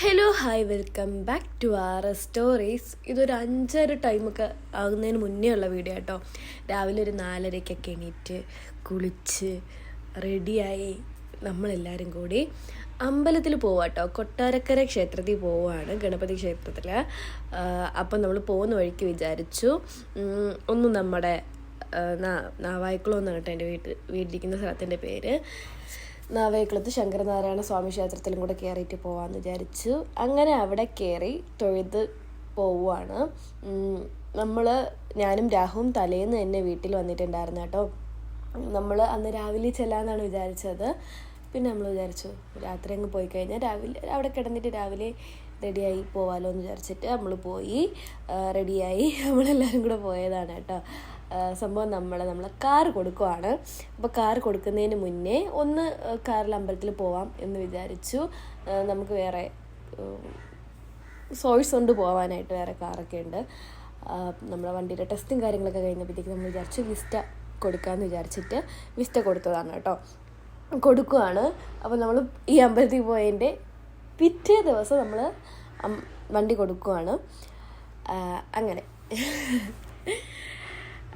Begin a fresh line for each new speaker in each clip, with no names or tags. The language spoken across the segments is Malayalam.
Hello hi welcome back to our stories. ഇതൊരു 5:30 ടൈമൊക്കെ ആകുന്നതിന് മുന്നേ ഉള്ള വീഡിയോ കേട്ടോ. രാവിലെ ഒരു 4:30-ക്കൊക്കെ എണീറ്റ് കുളിച്ച് റെഡിയായി നമ്മളെല്ലാവരും കൂടി അമ്പലത്തിൽ പോവാം കേട്ടോ. കൊട്ടാരക്കര ക്ഷേത്രത്തിൽ പോവുകയാണ്, ഗണപതി ക്ഷേത്രത്തിൽ. അപ്പം നമ്മൾ പോകുന്ന വഴിക്ക് വിചാരിച്ചു ഒന്ന് നമ്മുടെ നാവായിക്കുളം എന്നാണ് കേട്ടോ എൻ്റെ വീട്ടിലിരിക്കുന്ന സ്ഥലത്തിൻ്റെ പേര്. നാവായിക്കുളത്ത് ശങ്കരനാരായണ സ്വാമി ക്ഷേത്രത്തിലും കൂടെ കയറിയിട്ട് പോകാമെന്ന് വിചാരിച്ചു. അങ്ങനെ അവിടെ കയറി തൊഴുത് പോവുകയാണ്. ഞാനും രാഹുവും തലേന്ന് തന്നെ വീട്ടിൽ വന്നിട്ടുണ്ടായിരുന്നു കേട്ടോ. നമ്മൾ അന്ന് രാവിലെ ചെല്ലാമെന്നാണ് വിചാരിച്ചത്. പിന്നെ നമ്മൾ വിചാരിച്ചു രാത്രി അങ്ങ് പോയി കഴിഞ്ഞാൽ രാവിലെ അവിടെ കിടന്നിട്ട് രാവിലെ റെഡിയായി പോവാമല്ലോ എന്ന് വിചാരിച്ചിട്ട് നമ്മൾ പോയി റെഡിയായി നമ്മളെല്ലാവരും കൂടെ പോയതാണ് കേട്ടോ. സംഭവം നമ്മളെ കാർ കൊടുക്കുവാണ്. അപ്പോൾ കാർ കൊടുക്കുന്നതിന് മുന്നേ ഒന്ന് കാറിൽ അമ്പലത്തിൽ പോവാം എന്ന് വിചാരിച്ചു. നമുക്ക് വേറെ സോഴ്സ് കൊണ്ട് പോകാനായിട്ട് വേറെ കാറൊക്കെ ഉണ്ട്. നമ്മുടെ വണ്ടിയുടെ ടെസ്റ്റും കാര്യങ്ങളൊക്കെ കഴിഞ്ഞപ്പോഴത്തേക്ക് നമ്മൾ വിചാരിച്ചു വിസ്റ്റ കൊടുക്കാമെന്ന് വിചാരിച്ചിട്ട് വിസ്റ്റ കൊടുത്തതാണ് കേട്ടോ. കൊടുക്കുവാണ്. അപ്പോൾ നമ്മൾ ഈ അമ്പലത്തിൽ പോയതിൻ്റെ പിറ്റേ ദിവസം നമ്മൾ വണ്ടി കൊടുക്കുവാണ്. അങ്ങനെ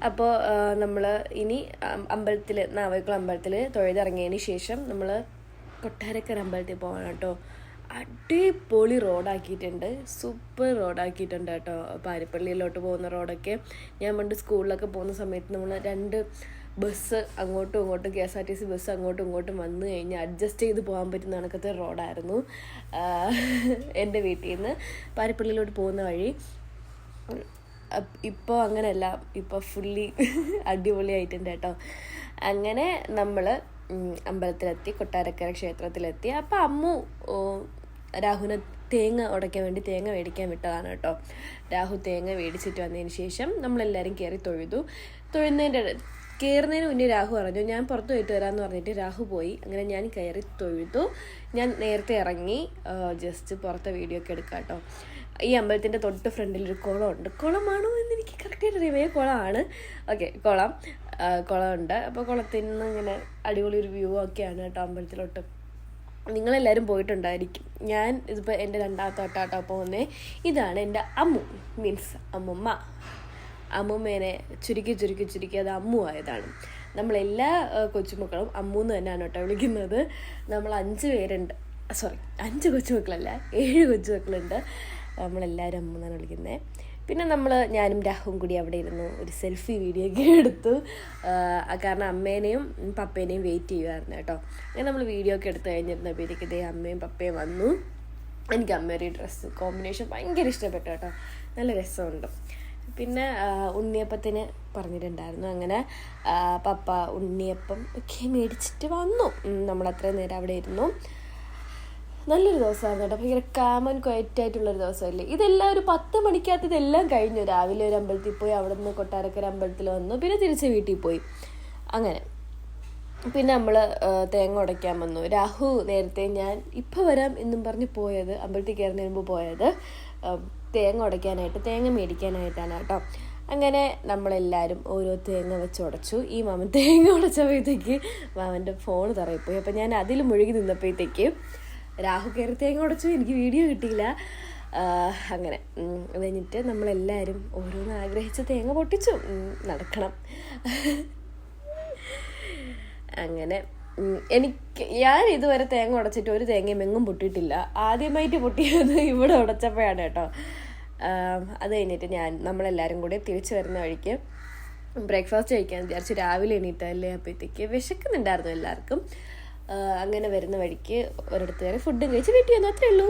അപ്പോൾ നമ്മൾ ഇനി നാവായിക്കുളം അമ്പലത്തിൽ തൊഴുതിറങ്ങിയതിന് ശേഷം നമ്മൾ കൊട്ടാരക്കര അമ്പലത്തിൽ പോകണം കേട്ടോ. അടിപൊളി റോഡാക്കിയിട്ടുണ്ട്, സൂപ്പർ റോഡാക്കിയിട്ടുണ്ട് കേട്ടോ. പാരിപ്പള്ളിയിലോട്ട് പോകുന്ന റോഡൊക്കെ ഞാൻ പണ്ട് സ്കൂളിലൊക്കെ പോകുന്ന സമയത്ത് നമ്മൾ 2 ബസ് അങ്ങോട്ടും ഇങ്ങോട്ടും KSRTC ബസ് അങ്ങോട്ടും ഇങ്ങോട്ടും വന്നു കഴിഞ്ഞാൽ അഡ്ജസ്റ്റ് ചെയ്ത് പോകാൻ പറ്റുന്ന കണക്കത്തെ റോഡായിരുന്നു എൻ്റെ വീട്ടിൽ നിന്ന് പാരിപ്പള്ളിയിലോട്ട് പോകുന്ന വഴി. ഇപ്പോൾ അങ്ങനെയല്ല, ഇപ്പോൾ ഫുള്ളി അടിപൊളിയായിട്ടുണ്ട് കേട്ടോ. അങ്ങനെ നമ്മൾ അമ്പലത്തിലെത്തി, കൊട്ടാരക്കര ക്ഷേത്രത്തിലെത്തി. അപ്പോൾ അമ്മു രാഹുവിനെ തേങ്ങ ഉടയ്ക്കാൻ വേണ്ടി തേങ്ങ മേടിക്കാൻ വിട്ടതാണ് കേട്ടോ. രാഹു തേങ്ങ മേടിച്ചിട്ട് വന്നതിന് ശേഷം നമ്മളെല്ലാവരും കയറുന്നതിന് മുന്നേ രാഹു പറഞ്ഞു ഞാൻ പുറത്ത് പോയിട്ട് വരാമെന്ന് പറഞ്ഞിട്ട് രാഹു പോയി. അങ്ങനെ ഞാൻ കയറി തൊഴുതു. ഞാൻ നേരത്തെ ഇറങ്ങി ജസ്റ്റ് പുറത്തെ വീഡിയോ ഒക്കെ എടുക്കാം കേട്ടോ. ഈ അമ്പലത്തിൻ്റെ തൊട്ട് ഫ്രണ്ടിലൊരു കുളമുണ്ട്. കുളമാണോ എന്ന് എനിക്ക് കറക്റ്റായിട്ട് അറിയാമേ, കുളമാണ്. ഓക്കെ, കുളമുണ്ട്. അപ്പോൾ കുളത്തിൽ നിന്ന് ഇങ്ങനെ അടിപൊളി ഒരു വ്യൂ ഒക്കെയാണ് കേട്ടോ അമ്പലത്തിലോട്ട്. നിങ്ങളെല്ലാവരും പോയിട്ടുണ്ടായിരിക്കും. ഞാൻ ഇതിപ്പോൾ എൻ്റെ 2ാമത്തെ വട്ടാട്ടോ പോകുന്നത്. ഇതാണ് എൻ്റെ അമ്മു, മീൻസ് അമ്മുമ്മേനെ ചുരുക്കി അത് അമ്മു ആയതാണ്. നമ്മളെല്ലാ കൊച്ചുമക്കളും അമ്മു എന്ന് തന്നെയാണ് കേട്ടോ വിളിക്കുന്നത്. നമ്മൾ 5 കൊച്ചുമക്കളല്ല, 7 കൊച്ചുമക്കളുണ്ട്. നമ്മളെല്ലാവരും അമ്മു എന്നാണ് വിളിക്കുന്നത്. പിന്നെ ഞാനും രാഹുവും കൂടി അവിടെ ഇരുന്നു ഒരു സെൽഫി വീഡിയോ ഒക്കെ എടുത്തു. കാരണം അമ്മേനെയും പപ്പേനെയും വെയിറ്റ് ചെയ്യുമായിരുന്നു കേട്ടോ. അങ്ങനെ നമ്മൾ വീഡിയോ ഒക്കെ എടുത്ത് കഴിഞ്ഞിരുന്നപ്പോഴത്തേക്ക് ഇതേ അമ്മയും പപ്പയും വന്നു. എനിക്ക് അമ്മയുടെ ഡ്രസ്സ് കോമ്പിനേഷൻ ഭയങ്കര ഇഷ്ടപ്പെട്ടു കേട്ടോ, നല്ല രസമുണ്ട്. പിന്നെ ഉണ്ണിയപ്പത്തിന് പറഞ്ഞിട്ടുണ്ടായിരുന്നു. അങ്ങനെ പപ്പ ഉണ്ണിയപ്പം ഒക്കെ മേടിച്ചിട്ട് വന്നു. നമ്മളത്രയും നേരം അവിടെ ഇരുന്നു. നല്ലൊരു ദിവസമായിരുന്നു കേട്ടോ, ഭയങ്കര കാമൻ ക്വയറ്റായിട്ടുള്ളൊരു ദിവസമല്ലേ. ഇതെല്ലാം ഒരു 10 മണിക്കകത്ത് ഇതെല്ലാം കഴിഞ്ഞു. രാവിലെ ഒരു അമ്പലത്തിൽ പോയി, അവിടെ നിന്ന് കൊട്ടാരക്കര അമ്പലത്തിൽ വന്നു, പിന്നെ തിരിച്ച് വീട്ടിൽ പോയി. അങ്ങനെ പിന്നെ നമ്മൾ തേങ്ങ ഉടയ്ക്കാൻ വന്നു. രാഹു നേരത്തെ ഞാൻ ഇപ്പോൾ വരാം എന്നും പറഞ്ഞ് പോയത്, അമ്പലത്തിൽ കയറുന്നതിന് മുമ്പ് പോയത് തേങ്ങ ഉടയ്ക്കാനായിട്ട്, തേങ്ങ മേടിക്കാനായിട്ടാണ് കേട്ടോ. അങ്ങനെ നമ്മളെല്ലാവരും ഓരോ തേങ്ങ വെച്ച് ഉടച്ചു. ഈ മാമൻ തേങ്ങ ഉടച്ചപ്പോഴത്തേക്ക് മാമൻ്റെ ഫോൺ തറയിപ്പോയി. അപ്പം ഞാൻ അതിൽ മുഴുകി നിന്നപ്പോഴത്തേക്ക് രാഹു കയറി തേങ്ങ ഉടച്ചു, എനിക്ക് വീഡിയോ കിട്ടിയില്ല. അങ്ങനെ അത് കഴിഞ്ഞിട്ട് നമ്മളെല്ലാവരും ഓരോന്ന് ആഗ്രഹിച്ച് തേങ്ങ പൊട്ടിച്ചു. നടക്കണം. അങ്ങനെ ഞാൻ ഇതുവരെ തേങ്ങ ഉടച്ചിട്ട് ഒരു തേങ്ങയും എങ്ങും പൊട്ടിയിട്ടില്ല. ആദ്യമായിട്ട് പൊട്ടിയത് ഇവിടെ ഉടച്ചപ്പോഴാണ് കേട്ടോ. അത് കഴിഞ്ഞിട്ട് നമ്മളെല്ലാവരും കൂടി തിരിച്ചു വരുന്ന വഴിക്ക് ബ്രേക്ക്ഫാസ്റ്റ് കഴിക്കാൻ വിചാരിച്ചു. രാവിലെ എണീറ്റല്ലേ, അപ്പോഴത്തേക്ക് വിശക്കുന്നുണ്ടായിരുന്നു എല്ലാവർക്കും. അങ്ങനെ വരുന്ന വഴിക്ക് ഒരിടത്ത് കയറി ഫുഡും കഴിച്ച് വീട്ടിൽ വന്നു. അത്രേ ഉള്ളൂ.